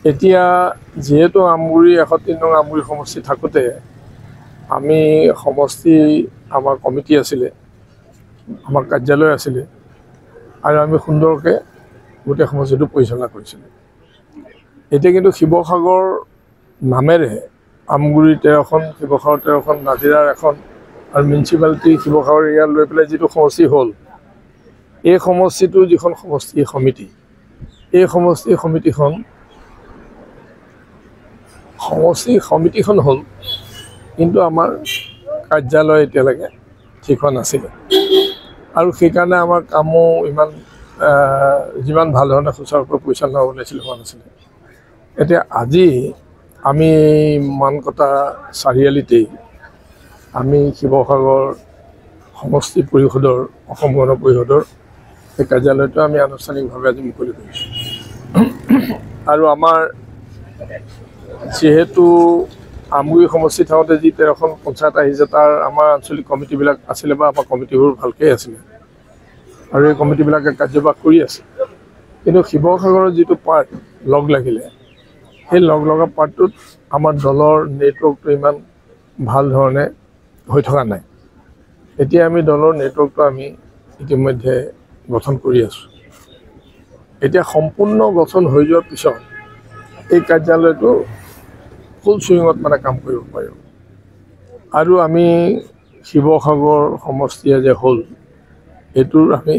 এতিয়া যেহেতু আমগুৰি 103 নং আমগুৰি সমষ্টি থাকোঁতে আমি সমষ্টি আমাৰ কমিটি আছিলে, আমাৰ কাৰ্যালয় আছিলে আৰু আমি সুন্দৰকৈ গোটেই সমষ্টিটো পৰিচালনা কৰিছিলোঁ। এতিয়া কিন্তু শিৱসাগৰ নামেৰে আমগুৰি 13খন, শিৱসাগৰ 13খন, নাজিৰাৰ এখন আৰু মিউনিচিপালিটি শিৱসাগৰ এৰিয়া লৈ পেলাই যিটো সমষ্টি হ'ল, এই সমষ্টিটোৰ যিখন সমষ্টি সমিতি, এই সমষ্টি সমিতিখন হ'ল, কিন্তু আমাৰ কাৰ্যালয় এতিয়ালৈকে ঠিক হোৱা নাছিলে আৰু সেইকাৰণে আমাৰ কামো যিমান ভাল ধৰণে সুচাৰুৰূপে পৰিচালনা হ'ব লাগিছিল হোৱা নাছিলে। এতিয়া আজি আমি মানকটা চাৰিআলিতেই আমি শিৱসাগৰ সমষ্টি পৰিষদৰ, অসম গণ পৰিষদৰ এই কাৰ্যালয়টো আমি আনুষ্ঠানিকভাৱে আজি মুকলি কৰিছোঁ। আৰু আমাৰ যিহেতু আমগুৰি সমষ্টি থাকোঁতে যি 13খন পঞ্চায়ত আহিছে, তাৰ আমাৰ আঞ্চলিক কমিটিবিলাক আছিলে বা আমাৰ কমিটিবোৰ ভালকৈ আছিলে আৰু এই কমিটিবিলাকে কাৰ্যবাহ কৰি আছে। কিন্তু শিৱসাগৰৰ যিটো পাৰ্ট লগ লাগিলে, সেই লগা পাৰ্টটোত আমাৰ দলৰ নেটৱৰ্কটো ইমান ভাল ধৰণে হৈ থকা নাই। এতিয়া আমি দলৰ নেটৱৰ্কটো আমি ইতিমধ্যে গঠন কৰি আছোঁ। এতিয়া সম্পূৰ্ণ গঠন হৈ যোৱাৰ পিছত এই কাৰ্যালয়টো ফুল চুইঙত কাম কৰিব পাৰিব আৰু আমি শিৱসাগৰ সমষ্টিয়ে যে হ'ল, এইটোৰ আমি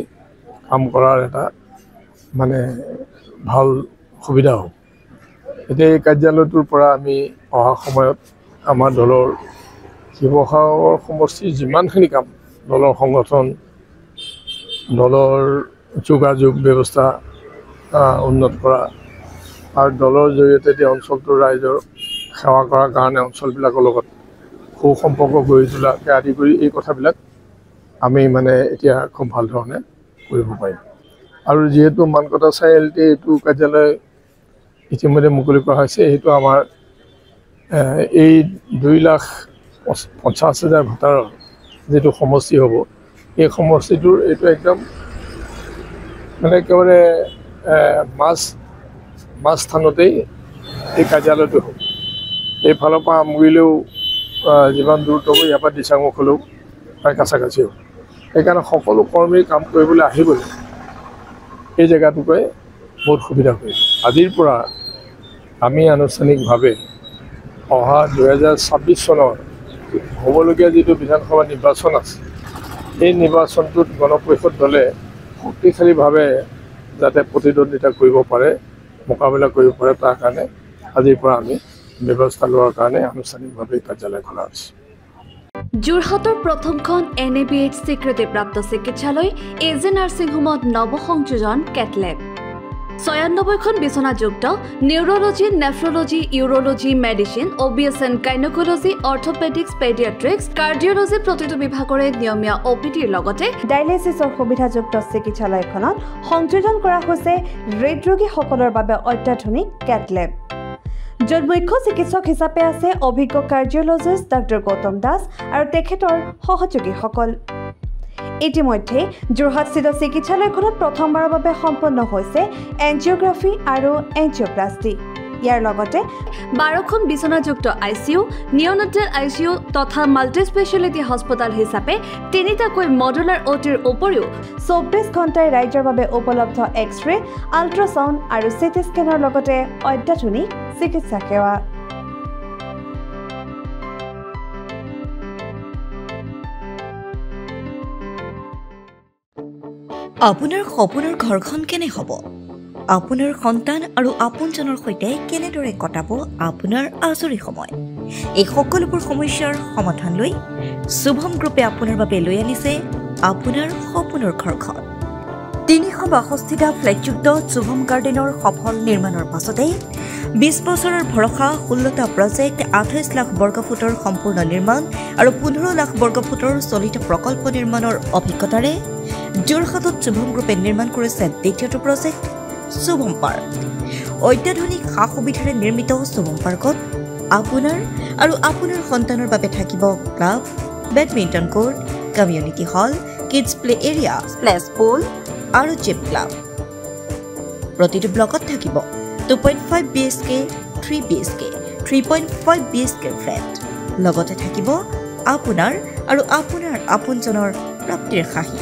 কাম কৰাৰ এটা ভাল সুবিধা হ'ব। এতিয়া এই কাৰ্যালয়টোৰ পৰা আমি অহা সময়ত আমাৰ দলৰ শিৱসাগৰ সমষ্টিৰ যিমানখিনি কাম, দলৰ সংগঠন, দলৰ যোগাযোগ ব্যৱস্থা উন্নত কৰা আৰু দলৰ জৰিয়তে এতিয়া অঞ্চলটোৰ ৰাইজৰ সেৱা কৰাৰ কাৰণে অঞ্চলবিলাকৰ লগত সুসম্পৰ্ক গঢ়ি তোলাকে আদি কৰি এই কথাবিলাক আমি এতিয়া খুব ভাল ধৰণে কৰিব পাৰিম। আৰু যিহেতু মানকটা চাৰিআলিতে এইটো কাৰ্যালয় ইতিমধ্যে মুকলি কৰা হৈছে, সেইটো আমাৰ এই 2,50,000 ভোটাৰৰ যিটো সমষ্টি হ'ব, এই সমষ্টিটোৰ এইটো একদম একেবাৰে মাজ স্থানতেই এই কাৰ্যালয়টো হ'ব। এইফালৰ পৰা আমগুৰিলেও যিমান দূৰত্ব হ'ব, ইয়াৰ পৰা দিচাংমুখলৈও প্ৰায় কাছাকাছি হ'ব। সেইকাৰণে সকলো কৰ্মী কাম কৰিবলৈ আহিবলৈ এই জেগাটোকে বহুত সুবিধা কৰিব। আজিৰ পৰা আমি আনুষ্ঠানিকভাৱে অহা 2026 চনৰ হ'বলগীয়া যিটো বিধানসভা নিৰ্বাচন আছে, এই নিৰ্বাচনটোত গণপৰিষদ দলে শক্তিশালীভাৱে যাতে প্ৰতিদ্বন্দ্বিতা কৰিব পাৰে, মোকাবিলা কৰিব পাৰে, তাৰ কাৰণে আজিৰ পৰা আমি ব্যৱস্থা লোৱাৰ কাৰণে আনুষ্ঠানিকভাৱে কাৰ্যালয় খোলা হৈছে। যোৰহাটৰ প্ৰথমখন NABH স্বীকৃতিপ্ৰাপ্ত চিকিৎসালয় AJ নাৰ্ছিং হোমত নৱসংযোজন কেটলেব। 96খন বিচনাযুক্ত neurology, nephrology, urology, medicine, OBS and gynaecology, orthopaedics, paediatrics, cardiology প্ৰতিটো বিভাগৰে নিয়মীয়া OPDৰ লগতে ডায়েলাইচিছৰ সুবিধাযুক্ত চিকিৎসালয়খনত সংযোজন কৰা হৈছে হৃদৰোগীসকলৰ বাবে অত্যাধুনিক কেটলেব, য'ত মুখ্য চিকিৎসক হিচাপে আছে অভিজ্ঞ কাৰ্ডিঅলজিষ্ট ডক্টৰ গৌতম দাস আৰু তেখেতৰ সহযোগীসকল। ইতিমধ্যে যোৰহাটস্থিত চিকিৎসালয়খনত প্ৰথমবাৰৰ বাবে সম্পন্ন হৈছে এনজিঅ'গ্ৰাফি আৰু এনজিঅ'প্লাষ্টি। ইয়াৰ লগতে 12খন বিচনাযুক্ত ICU, নিঅ'নেটেল ICU তথা মাল্টি স্পেচিয়েলিটি হস্পিটেল হিচাপে 3টাকৈ মডুলাৰ OTৰ উপৰিও 24 ঘণ্টাই ৰাইজৰ বাবে উপলব্ধ এক্স-ৰে, আল্ট্ৰাছাউণ্ড আৰু CT স্কেনৰ লগতে অত্যাধুনিক চিকিৎসা সেৱা। আপোনাৰ সপোনৰ ঘৰখন কেনে হ'ব? আপোনাৰ সন্তান আৰু আপোনজনৰ সৈতে কেনেদৰে কটাব আপোনাৰ আজৰি সময়? এই সকলোবোৰ সমস্যাৰ সমাধান লৈ শুভম গ্ৰুপে আপোনাৰ বাবে লৈ আনিছে আপোনাৰ সপোনৰ ঘৰখন। 362টা ফ্লেটযুক্ত শুভম গাৰ্ডেনৰ সফল নিৰ্মাণৰ পাছতে 20 বছৰৰ ভৰসা, 16টা প্ৰজেক্ট, 28 লাখ বৰ্গফুটৰ সম্পূৰ্ণ নিৰ্মাণ আৰু 15 লাখ বৰ্গফুটৰ চলিত প্ৰকল্প নিৰ্মাণৰ অভিজ্ঞতাৰে যোৰহাটত শুভম গ্ৰুপে নিৰ্মাণ কৰিছে দ্বিতীয়টো প্ৰজেক্ট শুভম পাৰ্ক। অত্যাধুনিক সা সুবিধাৰে নিৰ্মিত শুভম পাৰ্কত আপোনাৰ আৰু আপোনাৰ সন্তানৰ বাবে থাকিব club, badminton court, community hall, kids play area, splash pool আৰু জিম ক্লাব। প্ৰতিটো ব্লকত থাকিব 2.5 BHK, 3 BHK, 3.5 BHK ফ্লেট লগতে থাকিব আপোনাৰ আৰু আপোনাৰ আপোনজনৰ প্ৰাপ্তিৰ হাঁহি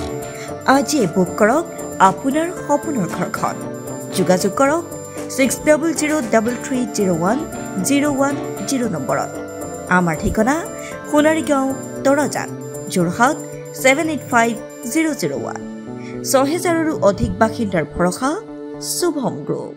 আজিয়ে বুক কৰক আপোনাৰ সপোনৰ ঘৰখন যোগাযোগ কৰক 6003301010 নম্বৰত আমাৰ ঠিকনা সোণাৰীগাঁও তৰাজান যোৰহাট 785001 6000ৰো অধিক বাসিন্দাৰ ভৰসা শুভম গ্ৰুপ